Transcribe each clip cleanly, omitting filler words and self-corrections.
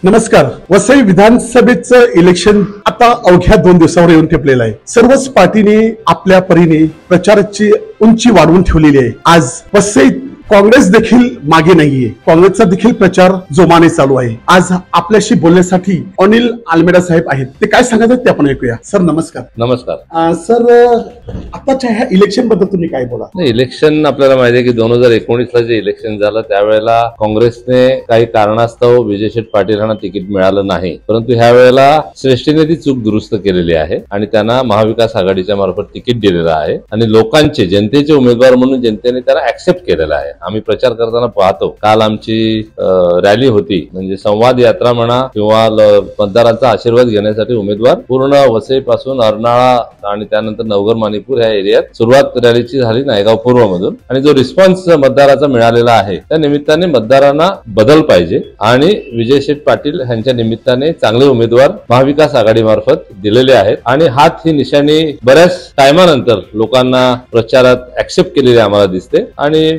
नमस्कार. वसई विधानसभेचं इलेक्शन आता अवघ्या 2 दिवसावर येऊन ठेपलेलं आहे. सर्वच पार्टीने आपल्या परीने प्रचाराची उंची वाढवून ठेवलेली आहे. आज वसई काँग्रेस देखील मागे नाहीये. काँग्रेसचा देखील प्रचार जोमाने चालू आहे. आज आपल्याशी बोलण्यासाठी अनिल आलमेडा साहेब आहेत. ते काय सांगायचं ते आपण ऐकूया. सर नमस्कार. नमस्कार. सर आताच्या ह्या इलेक्शन बद्दल तुम्ही काय बोला? इलेक्शन आपल्याला माहिती आहे की 2019ला जे इलेक्शन झालं त्यावेळेला काँग्रेसने काही कारणास्तव विजय शेठ पाटील यांना तिकीट मिळालं नाही, परंतु ह्या वेळेला श्रेष्ठीने ती चूक दुरुस्त केलेली आहे आणि त्यांना महाविकास आघाडीच्या मार्फत तिकीट दिलेलं आहे आणि लोकांचे जनतेचे उमेदवार म्हणून जनतेने त्यांना ऍक्सेप्ट केलेला आहे. आम्ही प्रचार करताना पाहतो, काल आमची रॅली होती, म्हणजे संवाद यात्रा म्हणा किंवा मतदारांचा आशीर्वाद घेण्यासाठी उमेदवार पूर्ण वसई पासून अर्नाळा आणि त्यानंतर नवघर माणिकपूर ह्या एरियात सुरुवात रॅलीची झाली नायगाव पूर्व मधून. आणि जो रिस्पॉन्स मतदाराचा मिळालेला आहे त्या निमित्ताने मतदारांना बदल पाहिजे आणि विजय शेठ पाटील यांच्या निमित्ताने चांगले उमेदवार महाविकास आघाडी मार्फत दिलेले आहेत आणि हात ही निशाणी बऱ्याच टायमानंतर लोकांना प्रचारात ऍक्सेप्ट केलेली आम्हाला दिसते आणि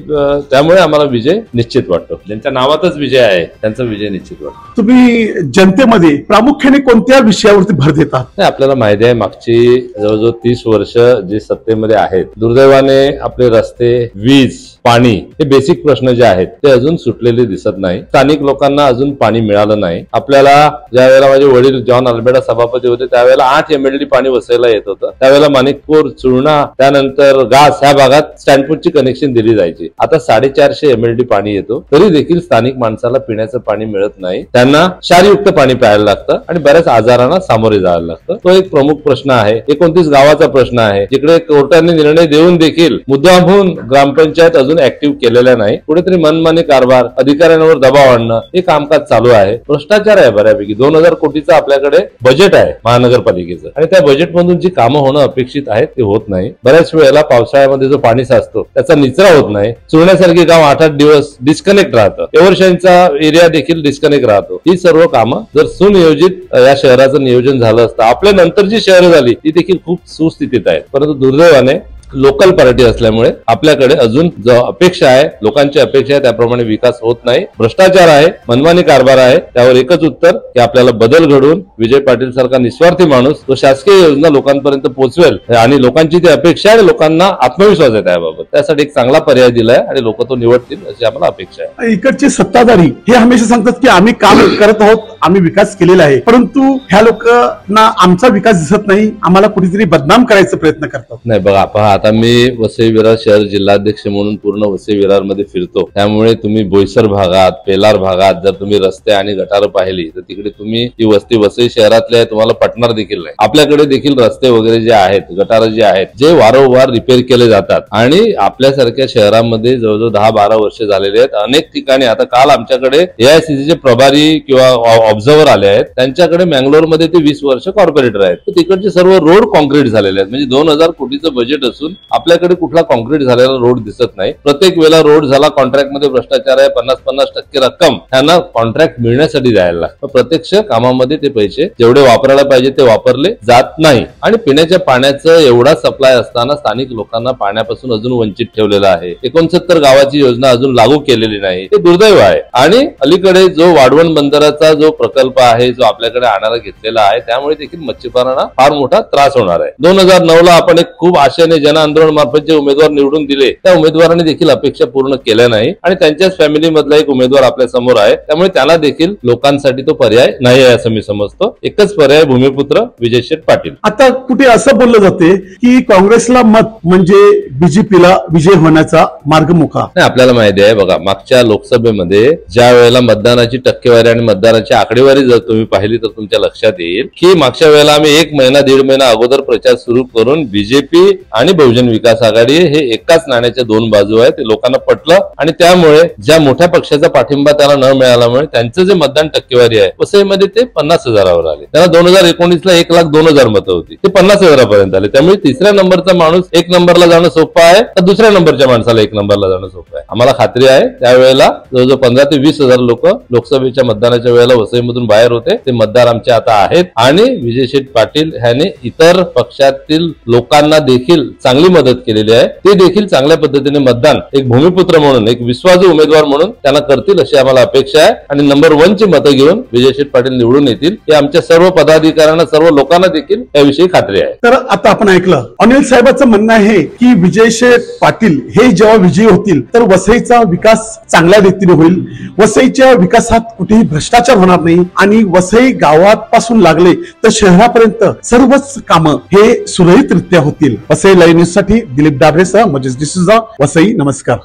त्यामुळे आम्हाला विजय निश्चित वाटतो. ज्यांच्या नावातच विजय आहे त्यांचा विजय निश्चित वाटतो. तुम्ही जनतेमध्ये प्रामुख्याने कोणत्या विषयावरती भर देतात? आपल्याला माहिती आहे मागची जवळजवळ 30 वर्ष जे सत्तेमध्ये आहेत, दुर्दैवाने आपले रस्ते, वीज, पाणी हे बेसिक प्रश्न जे आहेत ते अजून सुटलेले दिसत नाही. स्थानिक लोकांना अजून पाणी मिळालं नाही. आपल्याला ज्या वेळेला माझे वडील जॉन आलमेडा सभापती होते त्यावेळेला 8 MLD पाणी वसईला येत होतं. त्यावेळेला माणिकपूर, चुरणा, त्यानंतर घास ह्या भागात स्टँडपूरची कनेक्शन दिली जायची. आता 450 MLD पाणी येतो, तरी देखील स्थानिक माणसाला पिण्याचं पाणी मिळत नाही. त्यांना क्षारयुक्त पाणी प्यायला लागतं आणि बऱ्याच आजारांना सामोरे जायला लागतं. तो एक प्रमुख प्रश्न आहे. 29 गावाचा प्रश्न आहे, जिकडे कोर्टाने निर्णय देऊन देखील मुद्दामहून ग्रामपंचायत अजून ऍक्टिव्ह केलेल्या नाही. कुठेतरी मनमानी कारभार, अधिकाऱ्यांवर दबाव आणणं हे कामकाज चालू आहे. भ्रष्टाचार आहे बऱ्यापैकी. 2000 कोटीचं आपल्याकडे बजेट आहे महानगरपालिकेचं आणि त्या बजेटमधून जी कामं होणं अपेक्षित आहेत ते होत नाही. बऱ्याच वेळेला पावसाळ्यामध्ये जो पाणी साचतो त्याचा निचरा होत नाही. चुरण्यासारखे गाव 8-8 दिवस डिस्कनेक्ट राहतं. एव्हरशाईनचा एरिया देखील डिस्कनेक्ट राहतो. ही सर्व कामं जर सुनियोजित या शहराचं नियोजन झालं असतं, आपल्या नंतर जी शहरं झाली ती देखील खूप सुस्थितीत आहेत. परंतु दुर्दैवाने लोकल पार्टी असल्यामुळे आपल्याकडे अजून जो अपेक्षा आहे, लोकांची अपेक्षा आहे त्याप्रमाणे विकास होत नाही. भ्रष्टाचार आहे, मनमानी कारभार आहे. त्यावर एकच उत्तर की आपल्याला बदल घडवून विजय पाटील सारखा निस्वार्थी माणूस तो शासकीय योजना लोकांपर्यंत पोहोचवेल आणि लोकांची ती अपेक्षा आहे. लोकांना आत्मविश्वास आहे त्याबाबत. त्यासाठी एक चांगला पर्याय दिलाय आणि लोक तो निवडतील अशी आम्हाला अपेक्षा आहे. इकडचे सत्ताधारी हे हमेशा सांगतात की आम्ही काम करत आहोत, आम्ही विकास केलेला आहे, परंतु ह्या लोकांना आमचा विकास दिसत नाही, आम्हाला कुठेतरी बदनाम करायचा प्रयत्न करतात. नाही बघा, आता मी वसई विरार शहर जिल्हाध्यक्ष म्हणून पूर्ण वसई विरार मध्ये फिरतो. त्यामुळे तुम्ही बोईसर भागात, पेलार भागात जर तुम्ही रस्ते आणि गटारं पाहिली तर तिकडे तुम्ही ती वस्ती वसई शहरातल्या आहे तुम्हाला पटणार देखील नाही. आपल्याकडे देखील रस्ते वगैरे जे आहेत, गटारं जे आहेत, जे वारंवार रिपेअर केले जातात आणि आपल्यासारख्या शहरामध्ये जवळजवळ 10-12 वर्ष झालेले आहेत. अनेक ठिकाणी आता काल आमच्याकडे AICCचे प्रभारी किंवा ऑब्झर्व्हर आले आहेत. त्यांच्याकडे मँगलोरमध्ये ते 20 वर्ष कॉर्पोरेटर आहेत. तर तिकडचे सर्व रोड कॉन्क्रीट झालेले आहेत. म्हणजे 2000 कोटीचं बजेट असून आपल्याकडे कुठला कॉन्क्रीट झालेला रोड दिसत नाही. प्रत्येक वेळेला रोड झाला, कॉन्ट्रॅक्टमध्ये भ्रष्टाचार आहे. 50% रक्कम त्यांना कॉन्ट्रॅक्ट मिळण्यासाठी द्यायला लागतं. प्रत्यक्ष कामामध्ये ते पैसे जेवढे वापरायला पाहिजे ते वापरले जात नाही आणि पिण्याच्या पाण्याचं एवढा सप्लाय असताना स्थानिक लोकांना पाण्यापासून अजून वंचित ठेवलेलं आहे. 69 गावाची योजना अजून लागू केलेली नाही. ते दुर्दैव आहे. आणि अलीकडे जो वाढवण बंदराचा जो प्रकल्प आहे, जो आपल्याकडे आणायला घेतलेला आहे, त्यामुळे देखील मच्छीमारांना फार मोठा त्रास होणार आहे. 2009ला आपण एक खूप आशेने जन आंदोलन मार्फत जे उमेदवार निवडून दिले त्या उमेदवारांनी देखील अपेक्षा पूर्ण केल्या नाही आणि त्यांच्याच फॅमिली मधला एक उमेदवार आपल्या समोर आहे. त्यामुळे त्याला देखील लोकांसाठी तो पर्याय नाही आहे असं मी समजतो. एकच पर्याय भूमिपुत्र विजय शेठ पाटील. आता कुठे असं बोललं जाते की काँग्रेसला मत म्हणजे बीजेपीला विजय होण्याचा मार्ग मोकळा. नाही, आपल्याला माहिती आहे बघा, मागच्या लोकसभेमध्ये ज्या वेळेला मतदानाची टक्केवारी आणि मतदानाची आकडेवारी जर तुम्ही पाहिली तर तुमच्या लक्षात येईल की मागच्या वेळेला आम्ही 1 महिना 1.5 महिना अगोदर प्रचार सुरू करून बीजेपी आणि बहुजन विकास आघाडी हे एकाच नाण्याच्या 2 बाजू आहेत. ते लोकांना पटलं आणि त्यामुळे ज्या मोठ्या पक्षाचा पाठिंबा त्याला न मिळाल्यामुळे त्यांचं जे मतदान टक्केवारी आहे वसईमध्ये ते 50,000वर आले. त्यांना 2019ला 1,02,000 मतं होती, ते 50,000पर्यंत आले. त्यामुळे तिसऱ्या नंबरचा माणूस 1 नंबरला जाणं सोपं आहे तर दुसऱ्या नंबरच्या माणसाला 1 नंबरला जाणं सोपं आहे. आम्हाला खात्री आहे त्यावेळेला जवळजवळ 15,000 ते 20,000 लोक लोकसभेच्या मतदानाच्या वेळेला वसई वसईमधून बाहेर होते ते मतदार आमचे आता आहेत आणि विजय शेठ पाटील ह्याने इतर पक्षातील लोकांना देखील चांगली मदत केलेली आहे. ते देखील चांगल्या पद्धतीने मतदान एक भूमिपुत्र म्हणून एक विश्वासू उमेदवार म्हणून त्यांना करतील अशी आम्हाला अपेक्षा आहे आणि नंबर 1 ची मतं घेऊन विजय शेठ पाटील निवडून येतील हे आमच्या सर्व पदाधिकाऱ्यांना सर्व लोकांना देखील याविषयी खात्री आहे. तर आता आपण ऐकलं अनिल साहेबांचं म्हणणं आहे की विजय शेठ पाटील हे जेव्हा विजयी होतील तर वसईचा विकास चांगल्या रीतीने होईल. वसईच्या विकासात कुठेही भ्रष्टाचार होणार नाही आणि वसई गावापासून लागले तर शहरापर्यंत सर्वच कामं हे सुरळीतरित्या होतील. वसई लाईव्ह न्यूज साठी दिलीप डाबरेसह मजेश डिसूजा, वसई. नमस्कार.